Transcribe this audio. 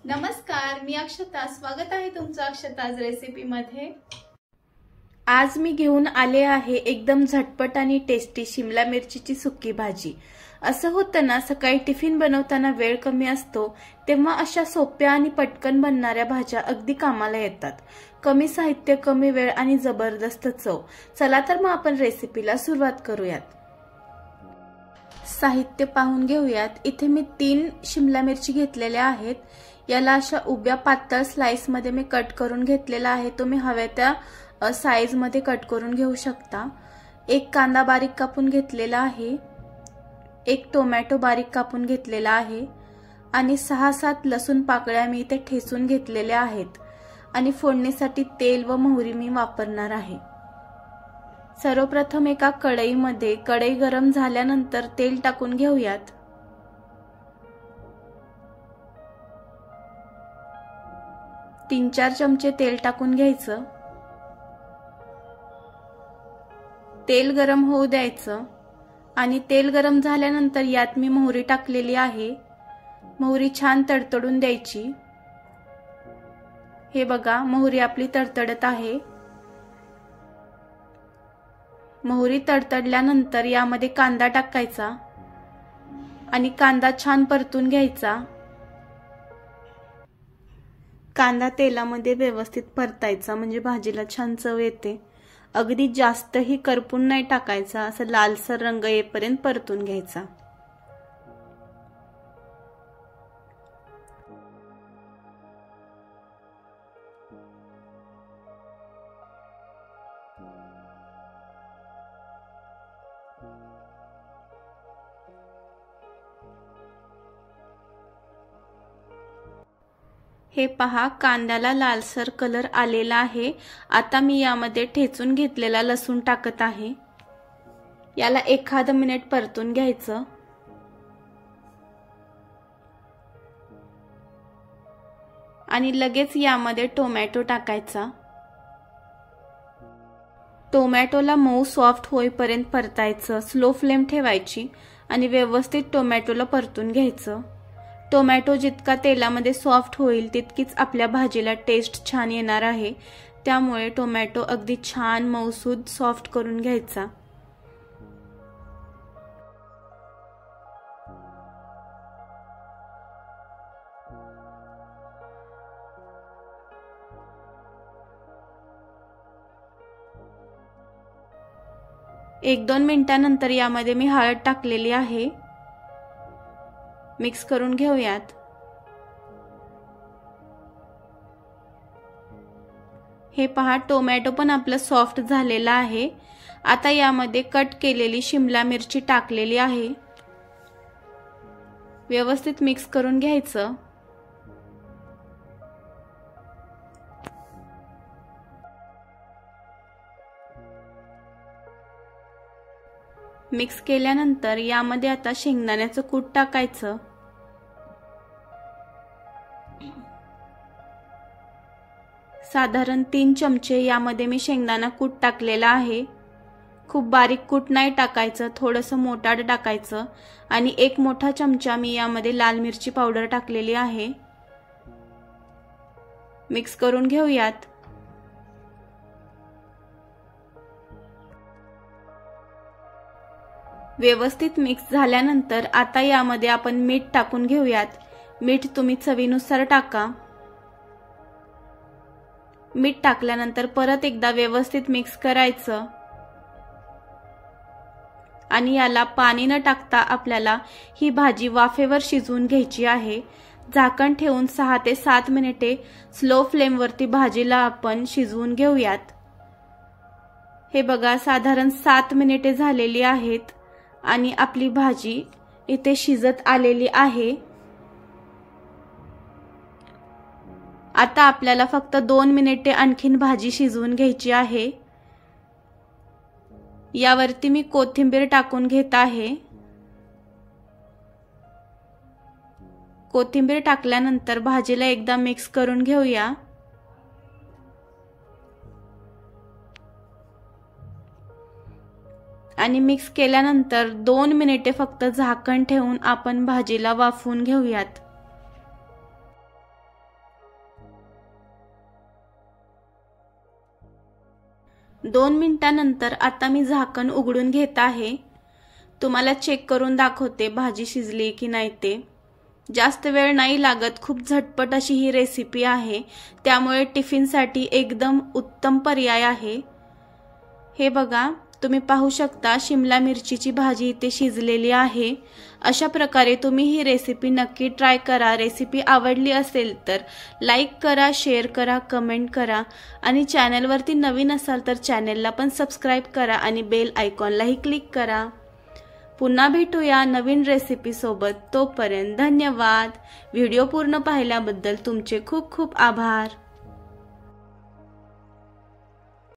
नमस्कार, मी अक्षता. स्वागत आहे तुमचं अक्षताज रेसिपी मध्ये. आज मी घेऊन आले आहे एकदम झटपट आणि टेस्टी शिमला मिरचीची सुकी भाजी. असं होतं ना, सकाळी टिफिन बनवताना वेळ कमी असतो तेव्हा अशा सोप्या आणि पटकन बनणाऱ्या भाज्या अगदी कामाला येतात. कमी साहित्य, कमी वेळ आणि जबरदस्त चव. चला तर मग आपण रेसिपीला सुरुवात करूयात. साहित्य पाहून घेऊयात. इथे मी 3 शिमला मिरची घेतलेल्या आहेत. याला अशा उभ्या पातळ स्लाइस मध्ये मी कट करून घेतलेला आहे. तुम्ही हव्या त्या साइज मध्ये कट करून घेऊ शकता. एक कांदा बारीक कापून घेतलेला आहे. एक टोमॅटो बारीक कापून घेतलेला आहे आणि 6-7 लसूण पाकळ्या मी इथे ठेचून घेतलेल्या आहेत. आणि फोडणीसाठी तेल व मोहरी मी वापरणार आहे. सर्वप्रथम एका कढईमध्ये कढई गरम झाल्यानंतर तेल टाकून घेऊयात. तीन 4 चमचे तेल टाकून घ्यायचं. तेल गरम होऊ द्यायचं आणि तेल गरम झाल्यानंतर यात मी मोहरी टाकलेली आहे. मोहरी छान तडतडून द्यायची. हे बघा, मोहरी आपली तडतडत आहे. मोहरी तडतडल्यानंतर यामध्ये कांदा टाकायचा आणि कांदा छान परतून घ्यायचा. कांदा तेलामध्ये व्यवस्थित परतायचा म्हणजे भाजीला छान चव येते. अगदी जास्तही करपून नाही टाकायचा, असं लालसर रंग येईपर्यंत परतून घ्यायचा. हे पहा, कांद्याला लालसर कलर आलेला आहे. आता मी यामध्ये ठेचून घेतलेला लसूण टाकत आहे. याला 1 मिनिट परतून घ्यायचं. आणि लगेच यामध्ये टोमॅटो टाकायचा. टोमॅटोला मऊ सॉफ्ट होईपर्यंत परतायचं. स्लो फ्लेम ठेवायची आणि व्यवस्थित टोमॅटोला परतून घ्यायचं. टोमॅटो जितका तेलामध्ये सॉफ्ट होईल तितकीच आपल्या भाजीला टेस्ट छान येणार आहे. त्यामुळे टोमॅटो अगदी छान मऊसूद सॉफ्ट करून घ्यायचा. एक 2 मिनिटांनंतर यामध्ये मी हळद टाकलेली आहे. मिक्स करून घेऊयात. हे पहा, टोमॅटो पण आपलं सॉफ्ट झालेला आहे. आता यामध्ये कट केलेली शिमला मिरची टाकलेली आहे. व्यवस्थित मिक्स करून घ्यायचं. मिक्स केल्यानंतर यामध्ये आता शेंगदाण्याचं कूट टाकायचं. साधारण 3 चमचे यामध्ये मी शेंगदाणा कूट टाकलेला आहे. खूप बारीक कूट नाही टाकायचं, थोडंसं मोठाड टाकायचं. आणि 1 मोठा चमचा मी यामध्ये लाल मिरची पावडर टाकलेली आहे. मिक्स करून घेऊयात. व्यवस्थित मिक्स झाल्यानंतर आता यामध्ये आपण मीठ टाकून घेऊयात. मीठ तुम्ही चवीनुसार टाका. मीठ टाकल्यानंतर परत एकदा व्यवस्थित मिक्स करायचं. आणि याला पाणी न टाकता आपल्याला ही भाजी वाफेवर शिजवून घ्यायची आहे. झाकण ठेवून 6 ते 7 मिनिटे स्लो फ्लेम वरती भाजीला आपण शिजवून घेऊयात. हे बघा, साधारण 7 मिनिटे झालेली आहेत आणि आपली भाजी इथे शिजत आलेली आहे. आता आपल्याला फक्त 2 मिनिटे आणखीन भाजी शिजवून घ्यायची आहे. यावरती मी कोथिंबीर टाकून घेत आहे. कोथिंबीर टाकल्यानंतर भाजीला एकदा मिक्स करून घेऊया. आणि मिक्स केल्यानंतर 2 मिनिटे फक्त झाकण ठेवून आपण भाजीला वाफवून घेऊयात. 2 मिनिटांनंतर आता मी झाकण उघडून घेत आहे। तुम्हाला चेक करून दाखवते भाजी शिजली की नाही ते। जास्त वेळ नाही लागत, खूप झटपट अशी ही रेसिपी आहे, त्यामुळे टिफिनसाठी एकदम उत्तम पर्याय आहे। हे बघा, तुम्ही पाहू शकता शिमला मिरचीची भाजी इथे शिजलेली आहे। अशा प्रकारे तुम्ही ही रेसिपी नक्की ट्राय करा। रेसिपी आवडली असेल तर लाईक करा, शेअर करा, कमेंट करा आणि चॅनलवरती नवीन असाल तर चॅनलला पण सबस्क्राईब करा आणि बेल आयकॉनलाही क्लिक करा। पुन्हा भेटूया नवीन रेसिपी सोबत, तोपर्यंत धन्यवाद। व्हिडिओ पूर्ण पाहिल्याबद्दल तुमचे खूप खूप आभार।